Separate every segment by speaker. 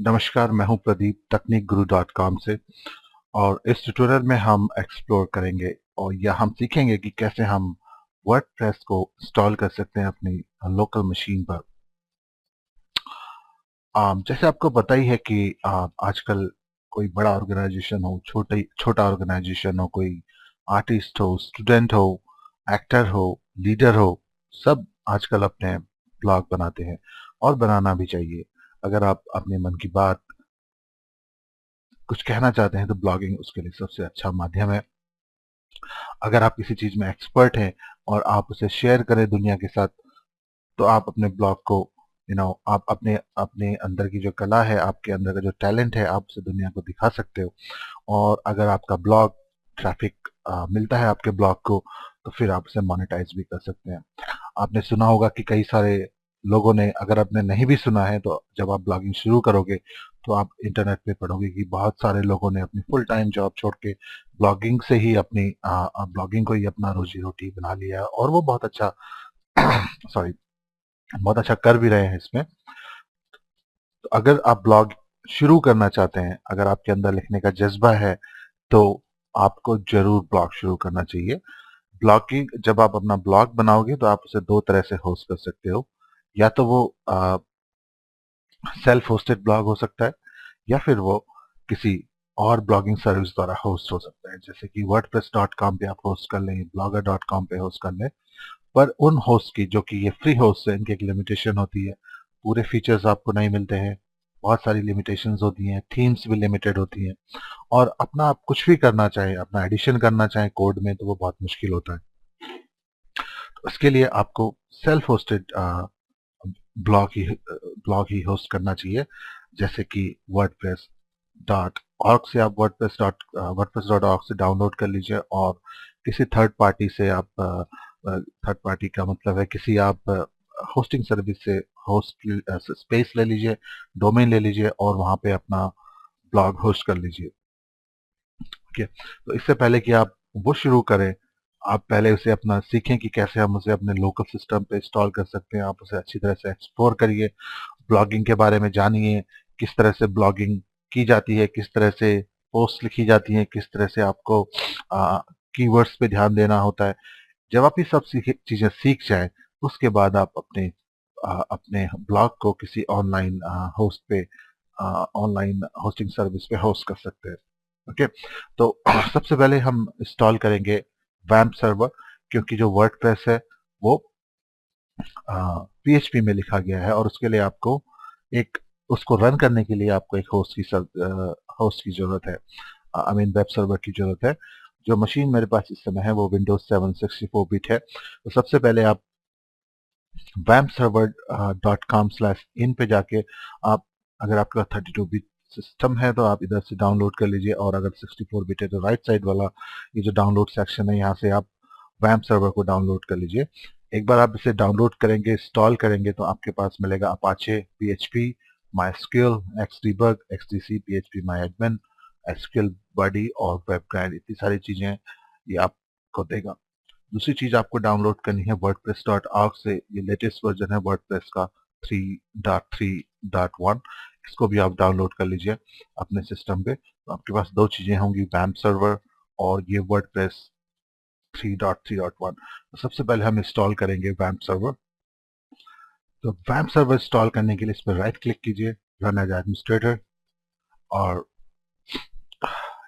Speaker 1: नमस्कार, मैं हूं प्रदीप techniqueguru.com से। और इस ट्यूटोरियल में हम एक्सप्लोर करेंगे और या हम सीखेंगे कि कैसे हम वर्डप्रेस को इंस्टॉल कर सकते हैं अपनी लोकल मशीन पर। जैसे आपको पता ही है कि आजकल कोई बड़ा ऑर्गेनाइजेशन हो, छोटा ऑर्गेनाइजेशन हो, कोई आर्टिस्ट हो, स्टूडेंट हो, एक्टर हो, लीडर हो, सब आजकल अपने ब्लॉग बनाते हैं और बनाना भी चाहिए। अगर आप अपने मन की बात कुछ कहना चाहते हैं तो ब्लॉगिंग उसके लिए सबसे अच्छा माध्यम है। अगर आप किसी चीज में एक्सपर्ट हैं और आप उसे शेयर करें दुनिया के साथ, तो आप अपने ब्लॉग को आप अपने अपने अंदर की जो कला है, आपके अंदर का जो टैलेंट है, आप उसे दुनिया को दिखा सकते हो। और अगर आपका ब्लॉग ट्रैफिक मिलता है आपके ब्लॉग को, तो फिर आप उसे मोनेटाइज भी कर सकते हैं। आपने सुना होगा कि कई सारे लोगों ने, अगर आपने नहीं भी सुना है तो जब आप ब्लॉगिंग शुरू करोगे तो आप इंटरनेट पे पढ़ोगे कि बहुत सारे लोगों ने अपनी फुल टाइम जॉब छोड़ के ब्लॉगिंग से ही अपनी ब्लॉगिंग को ही अपना रोजी रोटी बना लिया है और वो बहुत अच्छा सॉरी बहुत अच्छा कर भी रहे हैं इसमें। तो अगर आप ब्लॉग शुरू करना चाहते हैं, अगर आपके अंदर लिखने का जज्बा है, तो आपको जरूर ब्लॉग शुरू करना चाहिए। ब्लॉगिंग, जब आप अपना ब्लॉग बनाओगे तो आप उसे दो तरह से होस्ट कर सकते हो। या तो वो सेल्फ होस्टेड ब्लॉग हो सकता है, या फिर वो किसी और ब्लॉगिंग सर्विस द्वारा होस्ट हो सकता है, जैसे कि wordpress.com पे आप होस्ट कर लें, blogger.com पे होस्ट कर लें। पर उन होस्ट की, जो कि ये फ्री होस्ट है, इनकी एक लिमिटेशन होती है। पूरे फीचर्स आपको नहीं मिलते हैं, बहुत सारी लिमिटेशंस होती हैं, थीम्स भी लिमिटेड होती हैं। और अपना आप कुछ भी करना चाहें, अपना एडिशन करना चाहें कोड में, तो वो बहुत मुश्किल होता है। तो इसके लिए आपको सेल्फ होस्टेड ब्लॉग ही होस्ट करना चाहिए, जैसे कि वर्डप्रेस डॉट ऑर्ग से आप वर्डप्रेस डॉट ऑर्ग से डाउनलोड कर लीजिए। और किसी थर्ड पार्टी से आप, थर्ड पार्टी का मतलब है किसी आप होस्टिंग सर्विस से होस्ट स्पेस ले लीजिए, डोमेन ले लीजिए और वहां पे अपना ब्लॉग होस्ट कर लीजिए। ठीक है। तो इससे पहले कि आप वो शुरू करें, आप पहले उसे अपना सीखें कि कैसे हम उसे अपने लोकल सिस्टम पे इंस्टॉल कर सकते हैं। आप उसे अच्छी तरह से एक्सप्लोर करिए, ब्लॉगिंग के बारे में जानिए, किस तरह से ब्लॉगिंग की जाती है, किस तरह से पोस्ट लिखी जाती है, किस तरह से आपको कीवर्ड्स पे ध्यान देना होता है। जब आप ये सब चीजें सीख जाएं, उसके बाद आप अपने ब्लॉग को किसी ऑनलाइन होस्ट पे, ऑनलाइन होस्टिंग सर्विस पे होस्ट कर सकते हैं। ओके। तो सबसे पहले हम इंस्टॉल करेंगे वैम्प सर्वर, क्योंकि जो वर्डप्रेस है वो पीएचपी में लिखा गया है और उसके लिए आपको एक उसको रन करने के लिए आपको एक होस्ट की जरूरत है, आई मीन वेब सर्वर की जरूरत है। जो मशीन मेरे पास इस समय है वो विंडोज 7 64 बिट है। तो सबसे पहले आप vampserver.com/in पे जाके आप, अगर आपका 32 बिट सिस्टम है तो आप इधर से डाउनलोड कर लीजिए, और अगर 64 बिट है तो राइट साइड वाला ये जो डाउनलोड सेक्शन है, यहाँ से आप वैम्प सर्वर को डाउनलोड कर लीजिए। एक बार आप इसे डाउनलोड करेंगे, इंस्टॉल करेंगे, तो आपके पास मिलेगा Apache, PHP, MySQL, Xdebug, XDC, PHP my admin, SQL body और वेब गाइड, इतनी सारी चीजें ये आपको देगा। दूसरी चीज आपको डाउनलोड करनी है wordpress.org से, ये लेटेस्ट वर्जन है वर्डप्रेस का 3.3.1। इसको भी आप डाउनलोड कर लीजिए अपने सिस्टम पे। तो आपके पास दो चीजें होंगी, वैम्प सर्वर और ये वर्डप्रेस 3.3.1। तो सबसे पहले हम इंस्टॉल करेंगे वैम्प सर्वर। तो वैम्प सर्वर इंस्टॉल करने के लिए इस पर राइट क्लिक कीजिए, रन एज एडमिनिस्ट्रेटर, और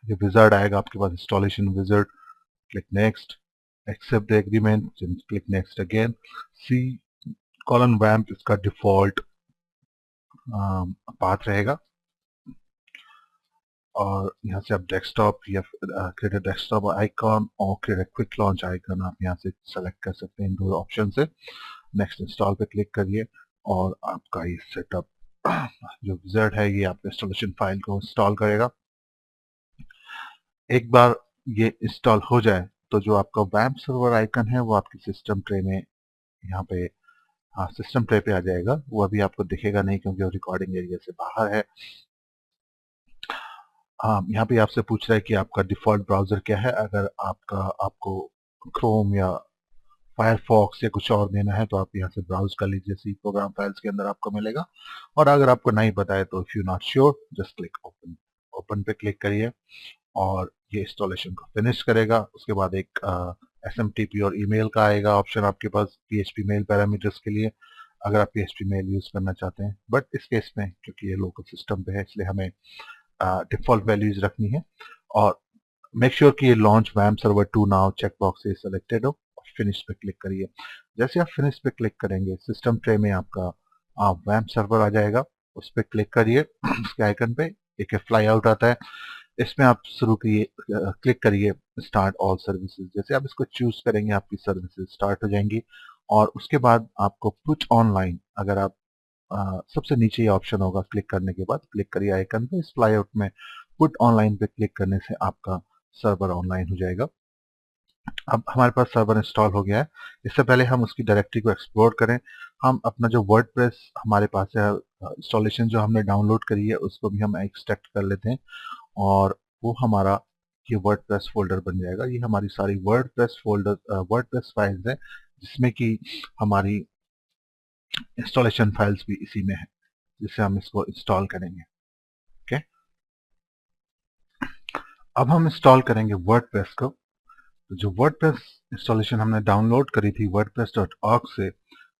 Speaker 1: ये विजार्ड आएगा आपके पास, installation wizard. Click next, accept the agreement, then click next again। C colon vamp इसका डिफॉल्ट पाथ रहेगा, और यहाँ से आप डेस्कटॉप या क्रिएट डेस्कटॉप आइकॉन और क्रिएट क्विक लॉन्च आइकॉन आप यहाँ से सेलेक्ट कर सकते हैं, इन दो ऑप्शन से। नेक्स्ट इंस्टॉल पे क्लिक करिए और आपका ये सेटअप जो विजार्ड है ये आपके इंस्टॉलेशन फाइल को इंस्टॉल करेगा। एक बार ये इंस्टॉल हो जाए तो जो आपका वैम्प सर्वर आइकन है वो आपके सिस्टम ट्रे में, यहाँ पे, हाँ, सिस्टम ट्रे पे आ जाएगा। वो अभी आपको दिखेगा नहीं क्योंकि वो रिकॉर्डिंग एरिया से बाहर है। हाँ, यहाँ पे आपसे पूछ रहा है कि आपका डिफॉल्ट ब्राउजर क्या है। अगर आपको क्रोम या फायरफॉक्स या कुछ और देना है तो आप यहाँ से ब्राउज कर लीजिए, सी प्रोग्राम फाइल्स के अंदर आपको मिलेगा। और अगर आपको नहीं पता है तो if you not sure just click open, open पे क्लिक करिए और ये इंस्टॉलेशन को फिनिश करेगा। उसके बाद एक SMTP और ईमेल का आएगा ऑप्शन आपके पास PHP मेल पैरामीटर्स के लिए, अगर आप PHP मेल यूज करना चाहते हैं। बट इस केस में क्योंकि ये लोकल सिस्टम पे है इसलिए हमें डिफॉल्ट वैल्यूज रखनी है। और मेक श्योर कि ये लॉन्च वैम सर्वर 2 नाउ चेक बॉक्स से सिलेक्टेड हो और फिनिश पे क्लिक करिए। जैसे आप फिनिश पे क्लिक करेंगे सिस्टम ट्रे में आपका वैम सर्वर आ जाएगा, उस पर क्लिक करिए उसके आइकन पे एक फ्लाई आउट आता है, इसमें आप शुरू करिए, क्लिक करिए स्टार्ट ऑल सर्विसेज। जैसे आप इसको चूज करेंगे आपकी सर्विसेज स्टार्ट हो जाएंगी। और उसके बाद आपको पुट ऑनलाइन, अगर आप सबसे नीचे ये ऑप्शन होगा, क्लिक करने के बाद क्लिक करिए आइकन पे, इस फ्लाई आउट में पुट ऑनलाइन पे क्लिक करने से आपका सर्वर ऑनलाइन हो जाएगा। अब हमारे पास सर्वर इंस्टॉल हो गया है। इससे पहले हम उसकी डायरेक्टरी को एक्सप्लोर करें, हम अपना जो वर्डप्रेस हमारे पास है इंस्टॉलेशन जो हमने डाउनलोड करी है उसको भी हम एक्सट्रैक्ट कर लेते हैं और वो हमारा ये वर्डप्रेस फोल्डर बन जाएगा। ये हमारी सारी वर्डप्रेस फोल्डर वर्डप्रेस फाइल्स है जिसमें कि हमारी इंस्टॉलेशन फाइल्स भी इसी में है, जिससे हम इसको इंस्टॉल करेंगे। ओके, अब हम इंस्टॉल करेंगे वर्डप्रेस को। तो जो वर्डप्रेस इंस्टॉलेशन हमने डाउनलोड करी थी wordpress.org से,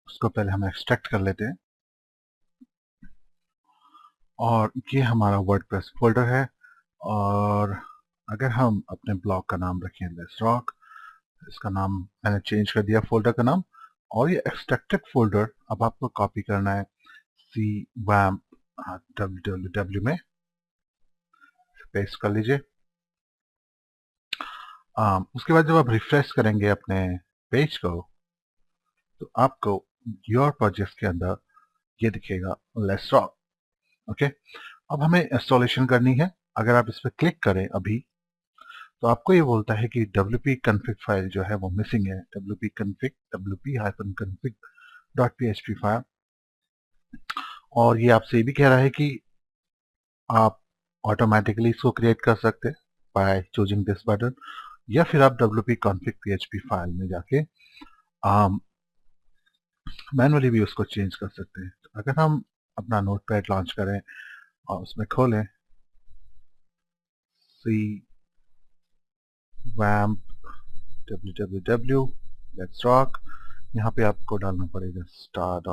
Speaker 1: उसको पहले हम एक्सट्रैक्ट कर लेते हैं। और ये हमारा वर्डप्रेस फोल्डर है। और अगर हम अपने ब्लॉग का नाम रखें लेट्स रॉक, इसका नाम मैंने चेंज कर दिया फोल्डर का नाम। और ये एक्सट्रैक्टेड फोल्डर अब आपको कॉपी करना है cwamp www में पेस्ट कर लीजिए। उसके बाद जब आप रिफ्रेश करेंगे अपने पेज को तो आपको योर प्रोजेक्ट के अंदर ये दिखेगा लेट्स रॉक। ओके, अब हमें इंस्टॉलेशन करनी है। अगर आप इस पर क्लिक करें अभी तो आपको ये बोलता है कि wp config फाइल जो है वो मिसिंग है, wp config wp-config.php फाइल। और ये आपसे ये भी कह रहा है कि आप ऑटोमेटिकली इसको क्रिएट कर सकते हैं बाय चूजिंग दिस बटन, या फिर आप wp config php फाइल में जाके मैनुअली भी उसको चेंज कर सकते हैं। तो अगर हम अपना नोटपैड लॉन्च करें और उसमें खोलें cwamp www लेट्स रॉक, यहाँ पे आपको डालना पड़ेगा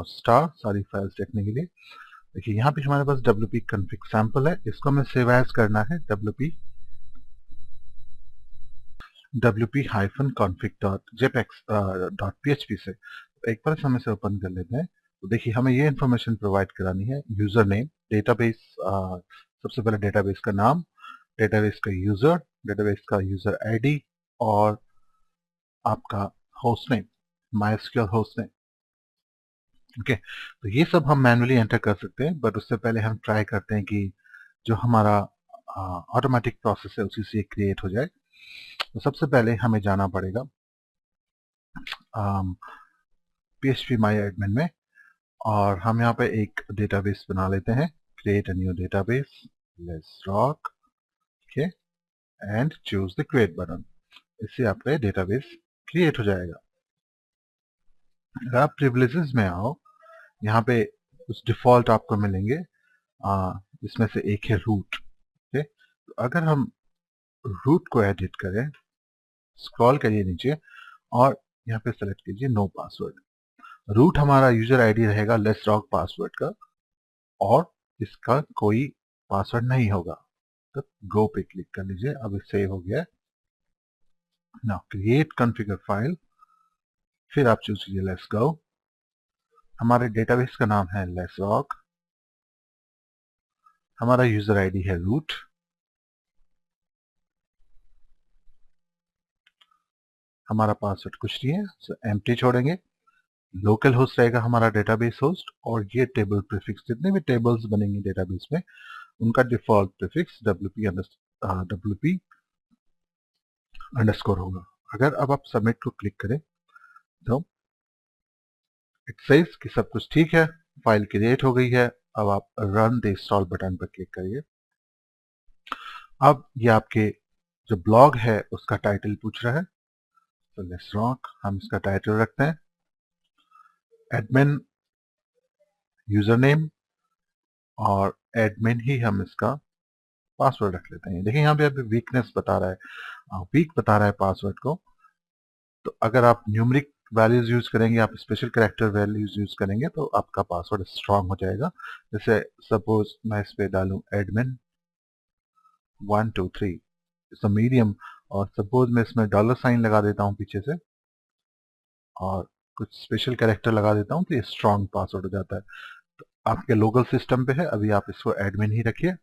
Speaker 1: star सारी फाइल्स देखने के लिए। देखिए यहाँ पे हमारे पास wp config सैंपल है, इसको हमें सेव एज करना है wp-config.jpeg.php से। तो एक बार हम इसे ओपन कर लेते हैं। तो देखिए हमें ये इन्फॉर्मेशन प्रोवाइड करानी है, यूजर नेम, डेटाबेस, सबसे पहले डेटाबेस का नाम, डेटाबेस का यूजर आईडी और आपका host name, MySQL host name. Okay, तो ये सब हम मैनुअली एंटर कर सकते हैं, बट उससे पहले हम ट्राई करते हैं कि जो हमारा ऑटोमेटिक प्रोसेस है उसी से क्रिएट हो जाए। तो सबसे पहले हमें जाना पड़ेगा PHP माई एडमिन में और हम यहाँ पे एक डेटाबेस बना लेते हैं। Create a new database, let's rock, okay, and choose the create button. इससे आपका डेटाबेस क्रिएट हो जाएगा। अगर आप प्रिविलेजेस में आओ, यहाँ पे कुछ डिफॉल्ट आपको मिलेंगे, जिसमें से एक है रूट। ओके, तो अगर हम रूट को एडिट करें, स्क्रॉल करिए नीचे और यहाँ पे सेलेक्ट कीजिए नो पासवर्ड। रूट हमारा यूजर आईडी रहेगा लेट्स रॉक पासवर्ड का और इसका कोई पासवर्ड नहीं होगा। तो गो पे क्लिक कर लीजिए, अब सेव हो गया। नाउ क्रिएट कॉन्फ़िगर फाइल, फिर आप चूज कीजिए लेट्स गो। हमारे डेटाबेस का नाम है लेट्स रॉक, हमारा यूजर आईडी है रूट, हमारा पासवर्ड कुछ नहीं है, सो एम्प्टी छोड़ेंगे। लोकल होस्ट रहेगा हमारा डेटाबेस होस्ट और ये टेबल प्रीफिक्स, जितने भी टेबल्स बनेंगे डेटाबेस में उनका डिफॉल्ट प्रीफिक्स wp अंडरस्कोर होगा। अगर अब आप सबमिट को क्लिक करें तो इट सेज कि सब कुछ ठीक है, फाइल क्रिएट हो गई है। अब आप रन द इंस्टॉल बटन पर क्लिक करिए। अब ये आपके जो ब्लॉग है उसका टाइटल पूछ रहा है, तो लेट्स रॉक, हम इसका टाइटल रखते हैं एडमिन यूजर नेम, और एडमिन ही हम इसका पासवर्ड रख लेते हैं। देखिए यहाँ पे अभी वीकनेस बता रहा है, वीक बता रहा है पासवर्ड को। तो अगर आप न्यूमेरिक वैल्यूज यूज करेंगे, आप स्पेशल कैरेक्टर वैल्यूज यूज करेंगे तो आपका पासवर्ड स्ट्रांग हो जाएगा। जैसे सपोज मैं इस पे डालूं एडमिन 123 इट्स मीडियम, और सपोज मैं इसमें डॉलर साइन लगा देता हूं पीछे से और कुछ स्पेशल कैरेक्टर लगा देता हूं, तो ये स्ट्रांग पासवर्ड हो जाता है। तो आपके लोकल सिस्टम पे है, अभी आप इसको एडमिन ही रखिए।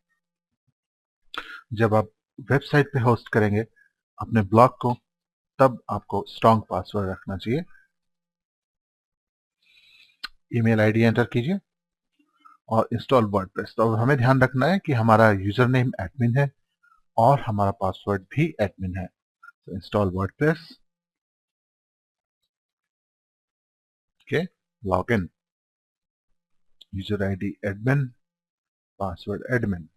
Speaker 1: जब आप वेबसाइट पे होस्ट करेंगे अपने ब्लॉग को, तब आपको स्ट्रांग पासवर्ड रखना चाहिए। ईमेल आईडी एंटर कीजिए और इंस्टॉल वर्डप्रेस। तो अब हमें ध्यान रखना है कि हमारा यूजर नेम एडमिन है और हमारा पासवर्ड भी एडमिन है। तो install WordPress, okay, login, user ID admin, password admin,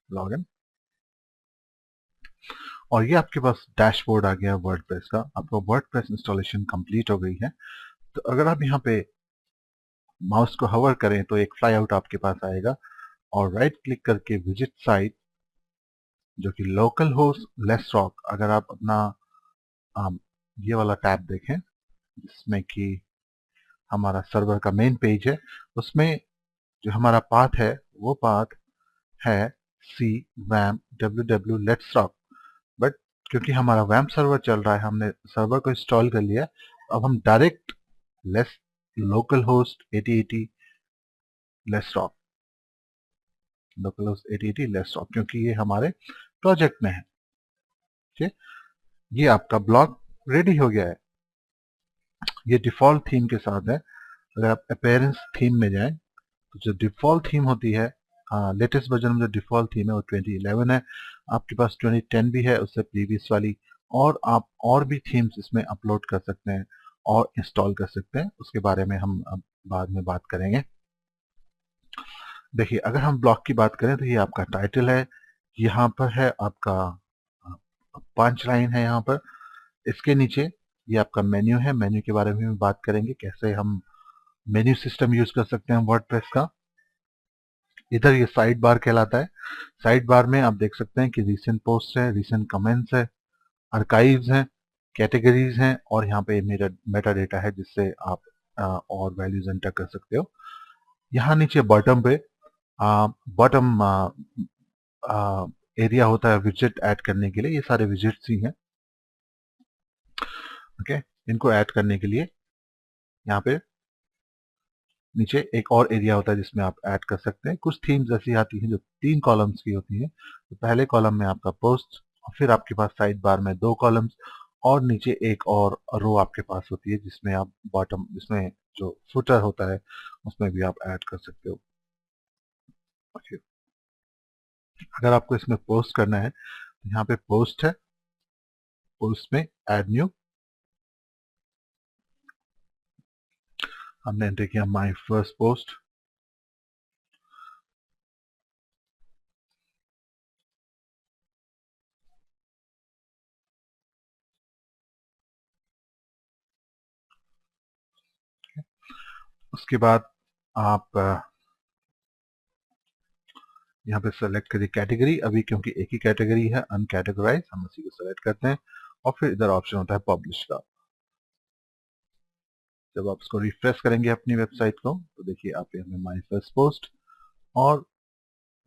Speaker 1: login. और ये आपके पास डैशबोर्ड आ गया वर्डप्रेस का। आपका वर्डप्रेस इंस्टॉलेशन कंप्लीट हो गई है। तो अगर आप यहाँ पे माउस को हवर करें तो एक फ्लाई आउट आपके पास आएगा, और राइट क्लिक करके विजिट साइट, जो कि लोकल होस्ट लेस रॉक, अगर आप अपना ये वाला टैब देखें जिसमें कि हमारा सर्वर का मेन पेज है, उसमें जो हमारा पाथ है वो पाथ है सी वैम www लेट्स रॉक। बट क्योंकि हमारा वैम सर्वर चल रहा है, हमने सर्वर को इंस्टॉल कर लिया, अब हम direct less local host 8080 less rock, local host 8080 less rock, क्योंकि ये हमारे प्रोजेक्ट में है। ठीक है, ये आपका ब्लॉग रेडी हो गया है। ये डिफॉल्ट थीम के साथ है। अगर आप अपीयरेंस थीम में जाएं तो जो डिफॉल्ट थीम होती है, लेटेस्ट वर्जन में जो डिफॉल्ट थीम है वो 2011 है। आपके पास 2010 भी है उससे प्रीवियस वाली, और आप और भी थीम्स इसमें अपलोड कर सकते हैं और इंस्टॉल कर सकते हैं। उसके बारे में हम अब बाद में बात करेंगे। देखिए, अगर हम ब्लॉग की बात करें तो ये आपका टाइटल है, यहाँ पर है आपका पंच लाइन है यहाँ पर, इसके नीचे ये आपका मेन्यू है। मेन्यू के बारे में भी बात करेंगे, कैसे हम मेन्यू सिस्टम यूज कर सकते हैं वर्डप्रेस का। इधर ये साइड बार कहलाता है। साइड बार में आप देख सकते हैं कि रीसेंट पोस्ट है, रीसेंट कमेंट्स है, आर्काइव्स हैं, कैटेगरीज हैं, और यहाँ पे मेरा मेटा डेटा है जिससे आप और वैल्यूज एंटर कर सकते हो। यहाँ नीचे बॉटम पे बॉटम एरिया होता है विजिट ऐड करने के लिए। ये सारे विजिट्स ही हैं। ओके, इनको ऐड करने के लिए यहाँ पे नीचे एक और एरिया होता है जिसमें आप ऐड कर सकते हैं। कुछ थीम्स ऐसी आती हैं जो 3 कॉलम्स की होती हैं। तो पहले कॉलम में आपका पोस्ट, और फिर आपके पास साइड बार में 2 कॉलम्स, और नीचे एक और रो आपके पास होती है जिसमें आप बॉटम, जिसमें जो फुटर होता है उसमें भी आप ऐड कर सकते हो। ओके, अगर आपको इसमें पोस्ट करना है तो यहाँ पे पोस्ट है, पोस्ट में ऐड न्यू, हमने एंटर किया माय फर्स्ट पोस्ट। उसके बाद आप यहाँ पे सेलेक्ट करिए कैटेगरी। अभी क्योंकि एक ही कैटेगरी है अनकैटेगराइज, हम उसी को सेलेक्ट करते हैं, और फिर इधर ऑप्शन होता है पब्लिश का। जब आप इसको रिफ्रेश करेंगे अपनी वेबसाइट को तो देखिए आप यहाँ में माय फर्स्ट पोस्ट और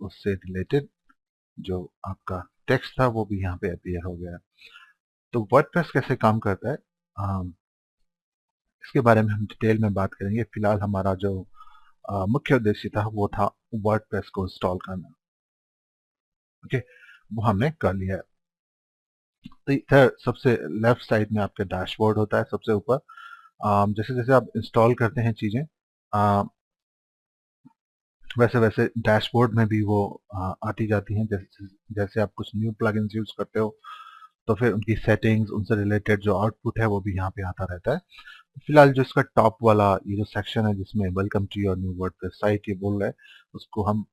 Speaker 1: उससे रिलेटेड जो आपका टेक्स्ट था वो भी यहाँ पे अपीयर हो गया है। तो वर्डप्रेस कैसे काम करता है, इसके बारे में हम डिटेल में बात करेंगे। फिलहाल हमारा जो मुख्य उद्देश्य था वो था वर्डप्रेस को इंस्टॉल करना। ओके, वो हमने कर लिया है। तो इधर सबसे लेफ्ट साइड में आपका डैशबोर्ड होता है सबसे ऊपर। जैसे जैसे आप इंस्टॉल करते हैं चीजें, वैसे वैसे डैशबोर्ड में भी वो आती जाती हैं। जैसे जैसे आप कुछ न्यू प्लगइन्स यूज करते हो तो फिर उनकी सेटिंग्स, उनसे रिलेटेड जो आउटपुट है वो भी यहाँ पे आता रहता है। फिलहाल जो इसका टॉप वाला ये जो सेक्शन है जिसमें welcome to your new WordPress site ये बोल रहा है, उसको हम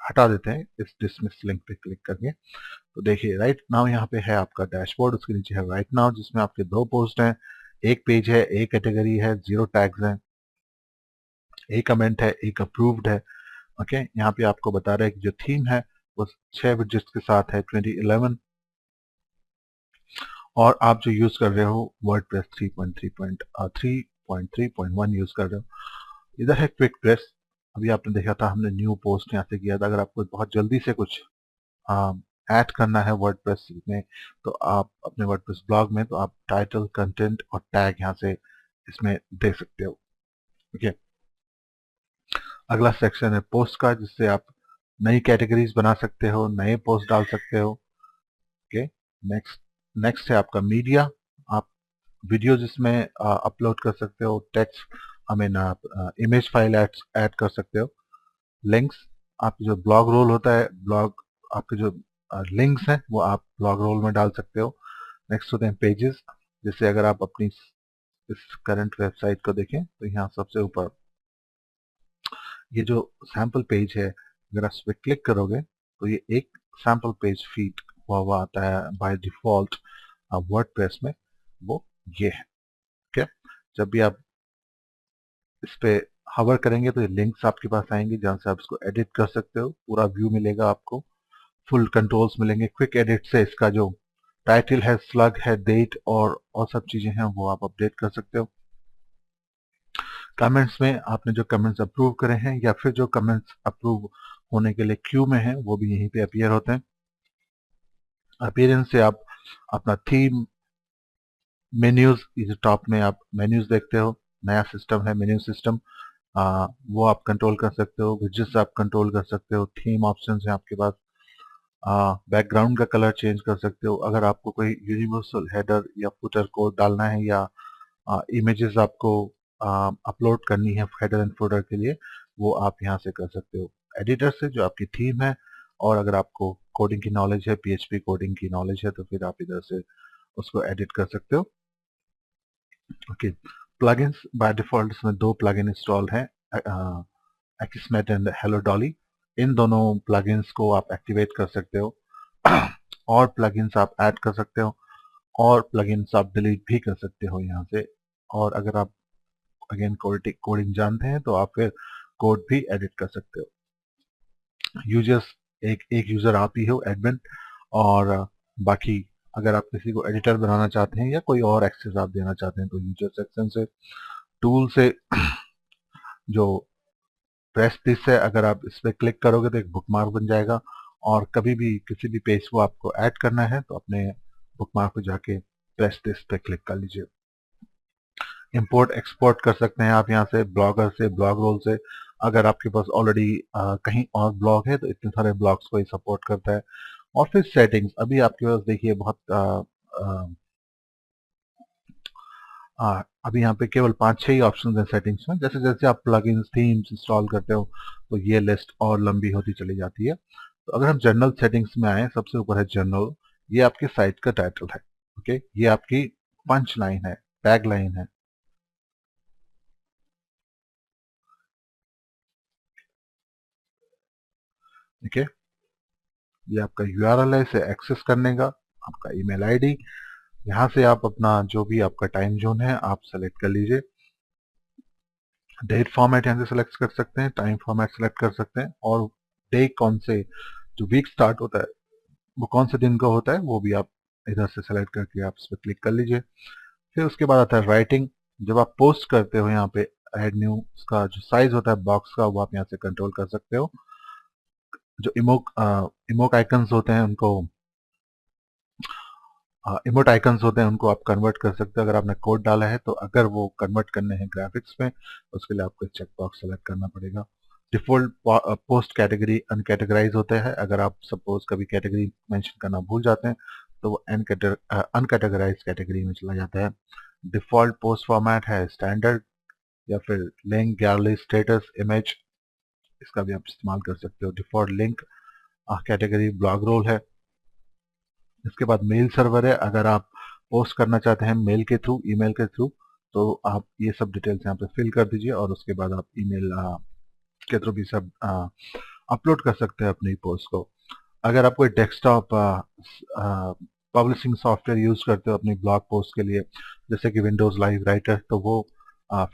Speaker 1: हटा देते हैं इस डिसमिस लिंक पे क्लिक करके। तो देखिए राइट नाउ यहाँ पे है आपका डैशबोर्ड, उसके नीचे है राइट नाउ जिसमें आपके 2 पोस्ट हैं, एक पेज है, एक कैटेगरी है, 0 टैग्स हैं, एक कमेंट है, एक अप्रूव्ड है। ओके, यहाँ पे आपको बता रहा है कि जो थीम है वो 6 विजेट्स के साथ है 2011, और आप जो यूज कर रहे हो वर्डप्रेस 3.3.1 यूज कर रहे हो। इधर है क्विक प्रेस, अभी आपने देखा था हमने न्यू पोस्ट यहाँ से किया था। अगर आपको बहुत जल्दी से कुछ ऐड करना है वर्डप्रेस में, तो आप अपने वर्डप्रेस ब्लॉग में, तो आप टाइटल, कंटेंट और टैग यहाँ से इसमें दे सकते हो। ओके, अगला सेक्शन है पोस्ट का, जिससे आप नई कैटेगरीज बना सकते हो, नए पोस्ट डाल सकते हो। ओके, नेक्स्ट नेक्स्ट है आपका मीडिया, आप वीडियो जिसमें अपलोड कर सकते हो, टेक्स्ट आई मीन आप इमेज फाइल ऐड कर सकते हो। लिंक्स, आपकी जो ब्लॉग रोल होता है, ब्लॉग आपके जो लिंक्स हैं वो आप ब्लॉग रोल में डाल सकते हो। नेक्स्ट होते हैं पेजेस, जैसे अगर आप अपनी इस करंट वेबसाइट को देखें तो यहाँ सबसे ऊपर ये जो सैम्पल पेज है, अगर आप इस पर क्लिक करोगे तो ये एक सैम्पल पेज फीड हुआ आता है बाय डिफॉल्ट वर्डप्रेस में, वो ये है। ठीक है, जब भी आप इस पे हवर करेंगे तो ये लिंक्स आपके पास आएंगे जहां से आप इसको एडिट कर सकते हो, पूरा व्यू मिलेगा आपको, फुल कंट्रोल्स मिलेंगे। क्विक एडिट से इसका जो टाइटल है, स्लग है, डेट और सब चीजें हैं वो आप अपडेट कर सकते हो। कमेंट्स में आपने जो कमेंट्स अप्रूव करे हैं या फिर जो कमेंट्स अप्रूव होने के लिए क्यू में है वो भी यहीं पे अपीयर होते हैं। अपीयरेंस से आप अपना थीम, मेन्यूज, इस टॉप में आप मेन्यूज देखते हो, नया सिस्टम है मेन्यू सिस्टम, वो आप कंट्रोल कर सकते हो। विजेट्स आप कंट्रोल कर सकते हो, थीम ऑप्शंस हैं आपके पास, बैकग्राउंड का कलर चेंज कर सकते हो। अगर आपको कोई यूनिवर्सल हेडर या फुटर कोड डालना है या इमेजेस आपको अपलोड करनी है हेडर एंड फुटर के लिए, वो आप यहाँ से कर सकते हो एडिटर से, जो आपकी थीम है। और अगर आपको कोडिंग की नॉलेज है, पीएचपी कोडिंग की नॉलेज है, तो फिर आप इधर से उसको एडिट कर सकते हो। ओके, प्लगइन्स बाय डिफॉल्ट इसमें 2 प्लगइन इंस्टॉल हैं, एक्समेट एंड हेलो डॉली। इन दोनों प्लगइन्स को आप एक्टिवेट कर सकते हो और प्लगइन्स आप ऐड कर सकते हो और प्लगइन्स आप डिलीट भी कर सकते हो यहाँ से। और अगर आप अगेन कोडिंग जानते हैं तो आप फिर कोड भी एडिट कर सकते हो। यूजर्स, एक यूजर आप ही हो एडमिन, और बाकी अगर आप किसी को एडिटर बनाना चाहते हैं या कोई और एक्सेस आप देना चाहते हैं तो यूजर सेक्शन से, टूल से जो प्रेस दिस है, अगर आप इस पर क्लिक करोगे तो एक बुकमार्क बन जाएगा, और कभी भी किसी भी पेज को आपको ऐड करना है तो अपने बुकमार्क पे जाके प्रेस दिस पे क्लिक कर लीजिए। इंपोर्ट एक्सपोर्ट कर सकते हैं आप यहाँ से ब्लॉगर से, ब्लॉग रोल से। अगर आपके पास ऑलरेडी कहीं और ब्लॉग है तो इतने सारे ब्लॉग्स को ही सपोर्ट करता है। और फिर सेटिंग्स, अभी आपके पास देखिए बहुत अभी यहाँ पे केवल 5-6 ही ऑप्शन हैं सेटिंग्स में। जैसे जैसे आप प्लगइन्स, थीम्स इंस्टॉल करते हो तो ये लिस्ट और लंबी होती चली जाती है। तो अगर हम जनरल सेटिंग्स में आए, सबसे ऊपर है जनरल, ये आपके साइट का टाइटल है। ओके, ये आपकी पंच लाइन है, टैग लाइन है। ठीक है, ये आपका यूआरएल है, इसे एक्सेस करने का, आपका ईमेल आईडी, यहाँ से आप अपना जो भी आपका टाइम जोन है आप सेलेक्ट कर लीजिए। डेट फॉर्मेट यहाँ से सेलेक्ट कर सकते हैं, टाइम फॉर्मेट सेलेक्ट कर सकते हैं, और डे कौन से, जो वीक स्टार्ट होता है वो कौन से दिन का होता है वो भी आप इधर से सेलेक्ट करके आप इस पर क्लिक कर लीजिए। फिर उसके बाद आता है राइटिंग। जब आप पोस्ट करते हो यहाँ पे एड न्यू, उसका जो साइज होता है बॉक्स का वो आप यहाँ से कंट्रोल कर सकते हो। जो इमोक आइकन्स होते हैं उनको, इमोट आइकन्स होते हैं उनको आप कन्वर्ट कर सकते हो अगर आपने कोड डाला है तो। अगर वो कन्वर्ट करने हैं ग्राफिक्स में, उसके लिए आपको चेक बॉक्स सेलेक्ट करना पड़ेगा। डिफॉल्ट पोस्ट कैटेगरी अनकैटेगराइज होते हैं, अगर आप सपोज कभी कैटेगरी मेंशन करना भूल जाते हैं तो वो अनकैटेगराइज कैटेगरी में चला जाता है। डिफॉल्ट पोस्ट फॉर्मेट है स्टैंडर्ड या फिर लिंक, गैलरी, स्टेटस, इमेज, इसका भी आप इस्तेमाल कर सकते हो। Default link category blogroll है। इसके बाद मेल सर्वर है, अगर आप पोस्ट करना चाहते हैं मेल के थ्रू, ईमेल के थ्रू, तो आप ये सब डिटेल्स यहाँ पे फिल कर दीजिए और उसके बाद आप ईमेल के थ्रू भी सब अपलोड कर सकते हैं अपनी पोस्ट को। अगर आप कोई डेस्कटॉप पब्लिशिंग सॉफ्टवेयर यूज करते हो अपनी ब्लॉग पोस्ट के लिए, जैसे कि विंडोज लाइव राइटर, तो वो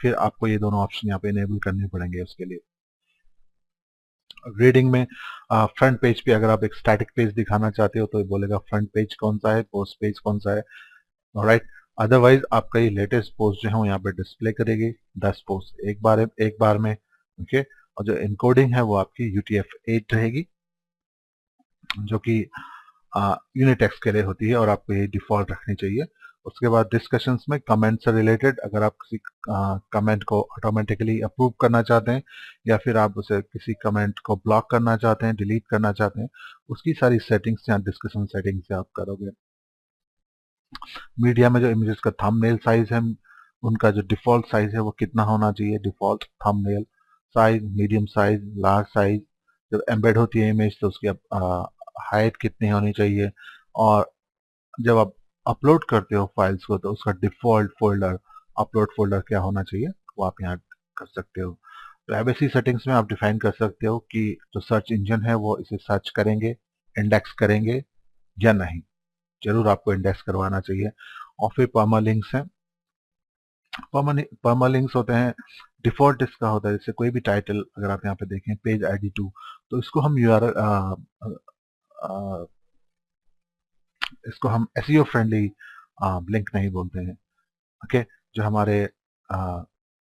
Speaker 1: फिर आपको ये दोनों ऑप्शन यहाँ पे इनेबल करने पड़ेंगे उसके लिए। रीडिंग में फ्रंट पेज पे अगर आप एक स्टैटिक पेज दिखाना चाहते हो तो ये बोलेगा फ्रंट पेज कौन सा है, पोस्ट पेज कौन सा है। ऑलराइट, अदरवाइज आपका ये लेटेस्ट पोस्ट जो है वो यहाँ पे डिस्प्ले करेगी 10 पोस्ट एक बार में। ओके, और जो इनकोडिंग है वो आपकी UTF-8 रहेगी, जो कि यूनिटेक्स्ट के लिए होती है और आपको ये डिफॉल्ट रखनी चाहिए। उसके बाद डिस्कशंस में कमेंट से रिलेटेड, अगर आप किसी कमेंट को ऑटोमेटिकली अप्रूव करना चाहते हैं या फिर आप उसे किसी कमेंट को ब्लॉक करना चाहते हैं, डिलीट करना चाहते हैं, उसकी सारी सेटिंग्स यहाँ डिस्कशन सेटिंग्स से आप करोगे। मीडिया में जो इमेजेस का थंबनेल साइज है, उनका जो डिफॉल्ट साइज है वो कितना होना चाहिए, default thumbnail size, medium size, large size. जब एम्बेड होती है इमेज तो उसकी हाइट कितनी होनी चाहिए, और जब आप अपलोड करते हो फाइल्स को तो उसका डिफॉल्ट फोल्डर, अपलोड फोल्डर क्या होना चाहिए, वो आप यहाँ कर सकते हो। प्राइवेसी सेटिंग्स में आप डिफाइन कर सकते हो कि जो सर्च इंजन है वो इसे सर्च करेंगे, इंडेक्स करेंगे या नहीं। जरूर आपको इंडेक्स करवाना चाहिए। और फिर परमालिंक्स हैं। परमालिंक्स होते हैं, डिफॉल्ट इसका होता है, जैसे कोई भी टाइटल अगर आप यहाँ पे देखें पेज ID2, तो इसको हम इसको हम SEO फ्रेंडली लिंक नहीं बोलते हैं। ओके, जो हमारे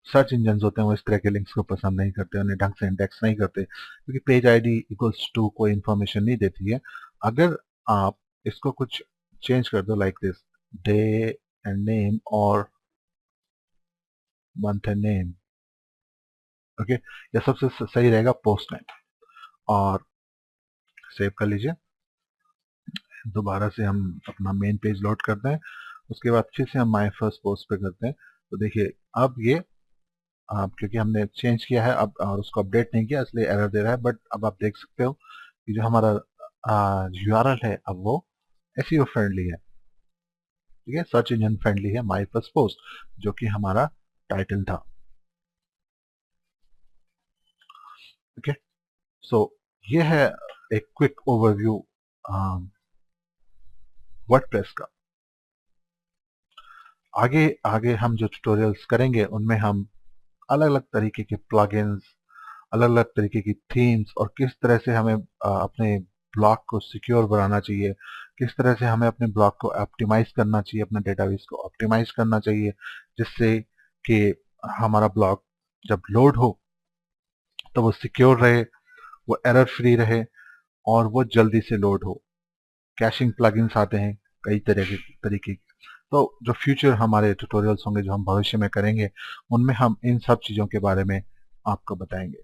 Speaker 1: सर्च इंजन होते हैं वो इस तरह के लिंक्स को पसंद नहीं करते, उन्हें ढंग से इंडेक्स नहीं करते, क्योंकि पेज ID इक्वल्स टू कोई इंफॉर्मेशन नहीं देती है। अगर आप इसको कुछ चेंज कर दो, like this, day and name और मंथ एंड नेम, ओके, यह सबसे सही रहेगा पोस्ट नेम। और सेव कर लीजिए। दोबारा से हम अपना मेन पेज लोड करते हैं, उसके बाद फिर से हम माय फर्स्ट पोस्ट पे करते हैं। तो देखिए अब ये क्योंकि हमने चेंज किया है अब और उसको अपडेट नहीं किया इसलिए एरर दे रहा है, बट अब आप देख सकते हो कि जो हमारा URL है अब वो SEO फ्रेंडली है। ठीक है, सर्च इंजन फ्रेंडली है, माय फर्स्ट पोस्ट, जो कि हमारा टाइटल था। ओके, सो ये है एक क्विक ओवरव्यू वर्डप्रेस का। आगे आगे हम जो ट्यूटोरियल्स करेंगे उनमें हम अलग अलग तरीके के प्लगइन्स, अलग अलग तरीके की थीम्स और किस तरह से हमें अपने ब्लॉग को सिक्योर बनाना चाहिए, किस तरह से हमें अपने ब्लॉग को ऑप्टिमाइज करना चाहिए, अपना डेटाबेस को ऑप्टिमाइज करना चाहिए, जिससे कि हमारा ब्लॉग जब लोड हो तो वो सिक्योर रहे, वो एरर फ्री रहे और वो जल्दी से लोड हो। कैशिंग प्लगइन्स आते हैं कई तरह के तरीके के। तो जो फ्यूचर हमारे ट्यूटोरियल्स होंगे जो हम भविष्य में करेंगे, उनमें हम इन सब चीज़ों के बारे में आपको बताएंगे।